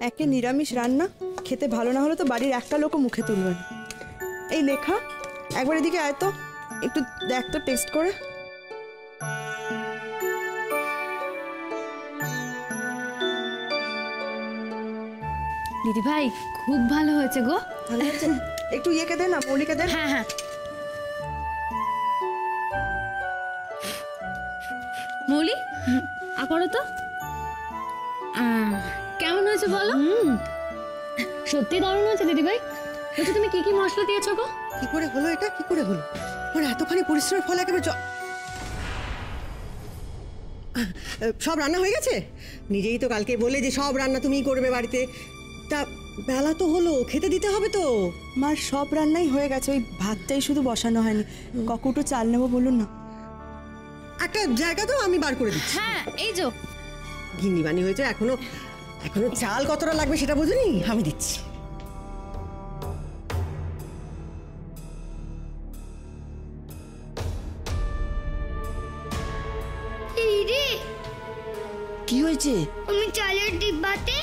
একে নিরামিষ রান্না, খেতে ভালো না হলে তো বাড়ির একটা লোকও মুখে তুলবে না। এই লেখা, একবার এদিকে আয় তো, একটু দেখ তো টেস্ট করে। দিদি ভাই খুব ভালো হয়েছে গো। ভালো হয়েছে? একটু ইয়েকে দে না, মৌলিকে দে। হ্যাঁ হ্যাঁ। মৌলি করো তো। কেমন হয়েছে বলো? সত্যি দারুণ হয়েছে দিদি ভাই। বলছি তুমি কি কি মশলা দিয়েছো গো? কি করে হলো এটা, কি করে হলো? ওর এতখানি পরিশ্রমের ফল একেবারে সব রান্না হয়ে গেছে? নিজেই তো কালকে বলে যে সব রান্না তুমিই করবে বাড়িতে। তা বেলা তো হলো, খেতে দিতে হবে তো। মার সব রান্নাই হয়ে গেছে, ওই ভাতটাই শুধু বসানো হয়নি। ককুটো চাল নেবো বলুন না। একটা জায়গা তো আমি বার করে দিচ্ছি। হ্যাঁ এই যে গিন্নিবানি হয়েছে, এখনো চাল কতটা লাগবে সেটা বুঝিনি, আমি দিচ্ছি। কি হয়েছে? আমি চালের ডিব্বাতে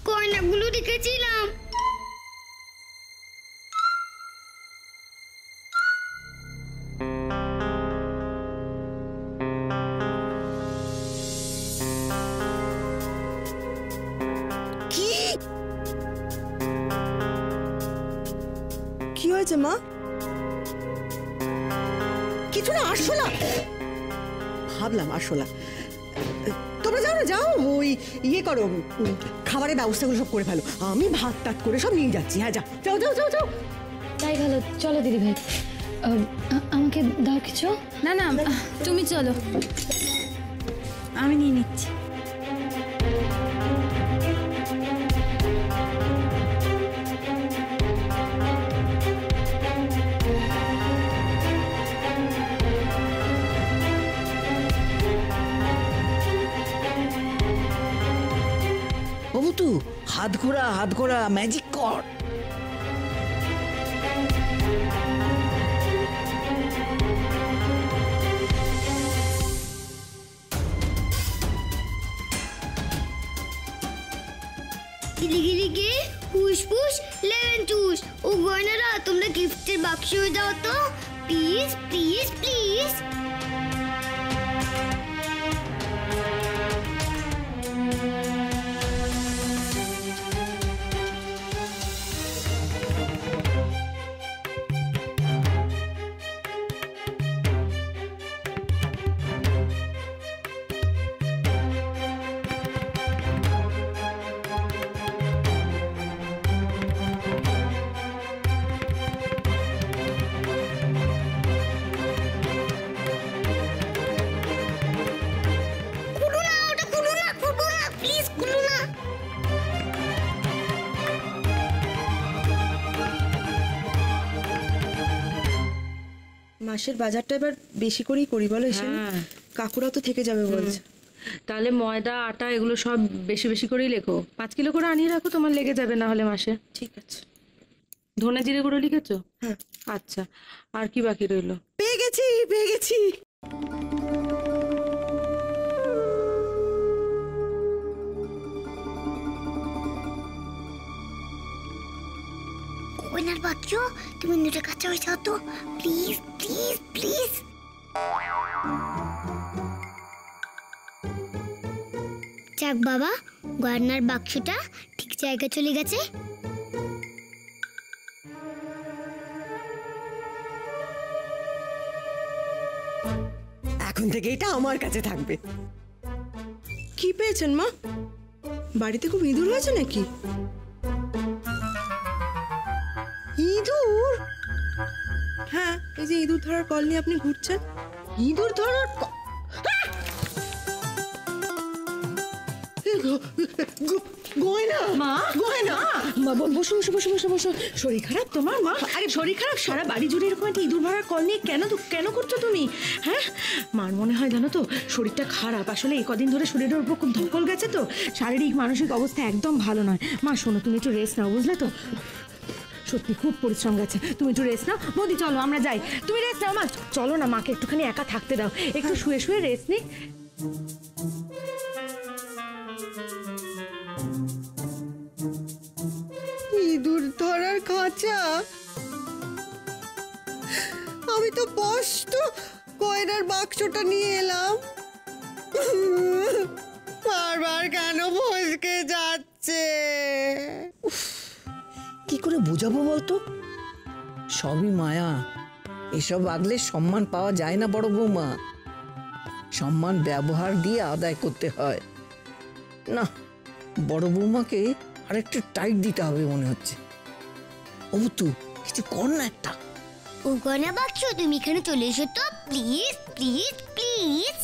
কয়নাগুলো রেখেছিলাম। কি হয়েছে মা? কিছু না, আরশোলা। ভাবলাম আরশোলা। তোমরা যাও না, যাও ওই ইয়ে করো, খাবারের ব্যবস্থাগুলো সব করে ফেলো। আমি ভাত টাত করে সব নিয়ে যাচ্ছি। হ্যাঁ যাও যাও যাও যাও যাও। তাই ভালো, চলো দিদি ভাই। আমাকে দাও কিছু? না না তুমি চলো, আমি নিয়ে নিচ্ছি। তু হাত ঘোরা ম্যাজিক কর। গিরিগিরিকে ফুসফুস লেমন জুস। ও গয়নারা, তোমরা গিফটের বাক্স হয়ে যাও তো প্লিজ প্লিজ প্লিজ। মাসের বাজারটা এবার বেশি করেই করি বলো, এসে কাকুরা তো থেকে যাবে বলছে। তাহলে ময়দা আটা এগুলো সব বেশি বেশি করেই লেখো। 5 কিলো করে আনিয়ে রাখো, তোমার লেগে যাবে না হলে মাসে। ঠিক আছে। ধনে জিরে গুঁড়ো লিখেছো? হ্যাঁ। আচ্ছা, আর কি বাকি রইলো? পেয়ে গেছি। কয়নার বাক্স, তুমি নিজের কাছে হয়ে যাও তো প্লিজ প্লিজ প্লিজ। যাক বাবা, গয়নার বাক্সটা ঠিক জায়গায় চলে গেছে। এখন থেকে এটা আমার কাছে থাকবে। কি পেয়েছেন মা? বাড়িতে খুব ইঁদুর হয়েছে নাকি? ইঁদুর? হ্যাঁ, এই যে ইঁদুর ধরার কল নিয়ে আপনি ঘুরছেন। ইঁদুর ধরার গয়না? মা, গয়না? বসো বসো বসো বসো বসো। শরীর খারাপ তোমার মা? আরে শরীর খারাপ? সারা বাড়ি জুড়ে এরকম একটা ইঁদুর ধরার কল নিয়ে কেন করছো তুমি? হ্যাঁ, মার মনে হয় জানো তো শরীরটা খারাপ। আসলে এই কদিন ধরে শরীরের উপর খুব ধকল গেছে তো, শারীরিক মানসিক অবস্থা একদম ভালো নয়। মা শোনো, তুমি একটু রেস্ট নাও, বুঝলে তো? সত্যি খুব পরিশ্রম গেছে, তুমি একটু রেস্ট নাও। বৌদি চলো আমরা যাই, তুমি রেস্ট নাও। মা চলো না, মাকে একটুখানি একা থাকতে দাও, একটু শুয়ে শুয়ে রেস্ট নি। বাঁচা। আমি তো স্পষ্ট গয়নার বাক্সটা নিয়ে এলাম, বারবার কেন ফসকে যাচ্ছে? কি করে বোঝাবো বলতো? সবই মায়া। এসব আগলে সম্মান পাওয়া যায় না বড় বৌমা। সম্মান ব্যবহার দিয়ে আদায় করতে হয়। না, বড় বৌমাকে আরেকটু টাইট দিতে হবে মনে হচ্ছে। ও তুই কিছু কর না একটা। ও গয়না বাক্স, তুমি এখানে চলে এসো তো, প্লিজ প্লিজ প্লিজ।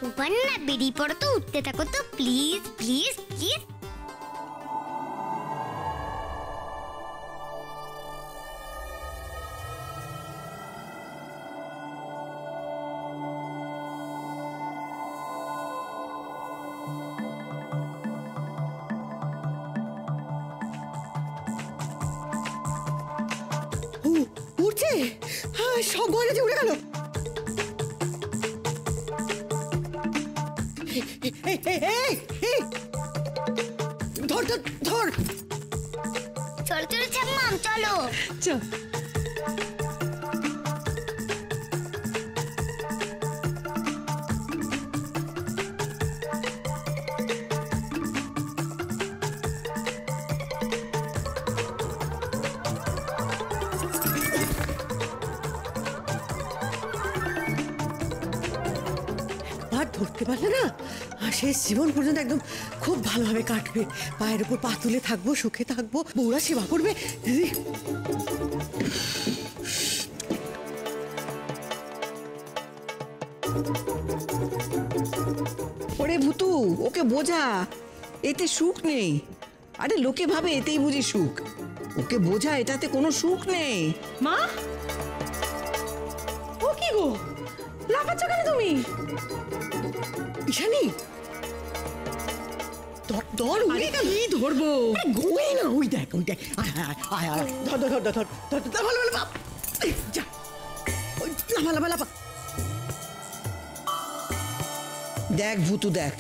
ওখানে না বেরিয়ে পড়ো তো, উঠতে থাকো তো, প্লিজ প্লিজ প্লিজ। উঠছে, হ্যাঁ, সব গয়না যে উড়ে গেল। ধর ধর ধর, চলো চলো ছাম্মাম, চলো। চল। আর ধরতে পারলে না, শেষ জীবন পর্যন্ত একদম খুব ভালোভাবে কাটবে। পায়ের উপর পা তুলে থাকবো, সুখে থাকবো, বউরা সেবা করবে। ওরে ভুতু, ওকে বোঝা, এতে সুখ নেই। আরে লোকে ভাবে এতেই বুঝি সুখ। ওকে বোঝা, এটাতে কোনো সুখ নেই। মা, ও কি গো, লাফাচ্ছ কেন তুমি? ঈশানী, ধর উড়ে গেল। কি ধরবো? গোই না, ওই দেখ, ওই দেখ, আয় আয় আয় আয়, ধর ধর ধর ধর ধর ধর, ভালো ভালো বাপ, যা, ওই লাফা লাফা লাফা। দেখ ভুতু দেখ,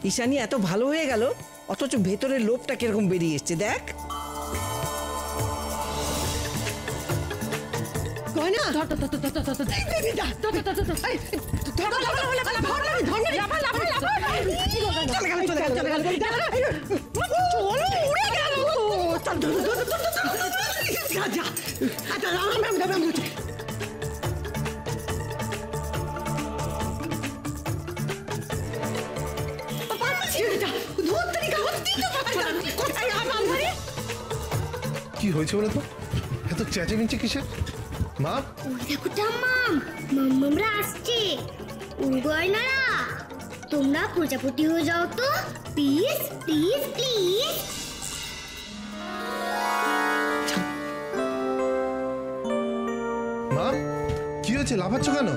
ঈশানী এত ভালো হয়ে গেল, অথচ ভেতরের লোভটা কিরকম বেরিয়ে এসছে দেখ। গয়না, ধর ধর ধর ধর ধর ধর ধর এই, এই, এই, ধর, ধর, ধর, ধর, ধর, এই, ধর, ধর, লাফা, লাফা, লাফা, লাফা, ধর না, লাফা লাফা লাফা। চলে গেল, চলে গেল, চলে গেল, চলো, উড়ে গেল। চল, ধর, ধর, ধর, ধর, ধর, ধর, যা, যা, আচ্ছা, আমি উঠছি। কি হয়েছে বলে তো? এত চেঁচামেচি কিসের? মা, ওই দেখো ছাম্মাম, মাম্মামরা আসছে। ও গয়নারা, তোমরা প্রজাপতি হয়ে যাও তো, প্লিজ প্লিজ প্লিজ। মা, কি হয়েছে? লাফাচ্ছ কেন?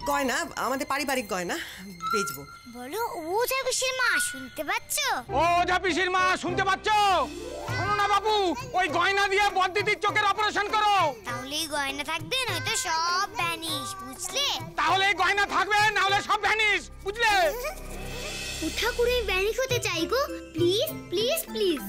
গয়না, আমাদের পারিবারিক গয়না বেচবো। বলো ও পিসির মা, শুনতে পাচ্ছ? ও যা পিসির মা, শুনতে পাচ্ছ? শোনো না বাবু, ওই গয়না দিয়ে বদ্দিদির চোখের অপারেশন করো। তাহলে এই গয়না থাকবে, নয়তো সব ভ্যানিশ, বুঝলে? তাহলে এই গয়না থাকবে, না হলে সব ভ্যানিশ, বুঝলে? ও ঠাকুর, আমি ভ্যানিশ হতে চাই গো, প্লিজ প্লিজ প্লিজ।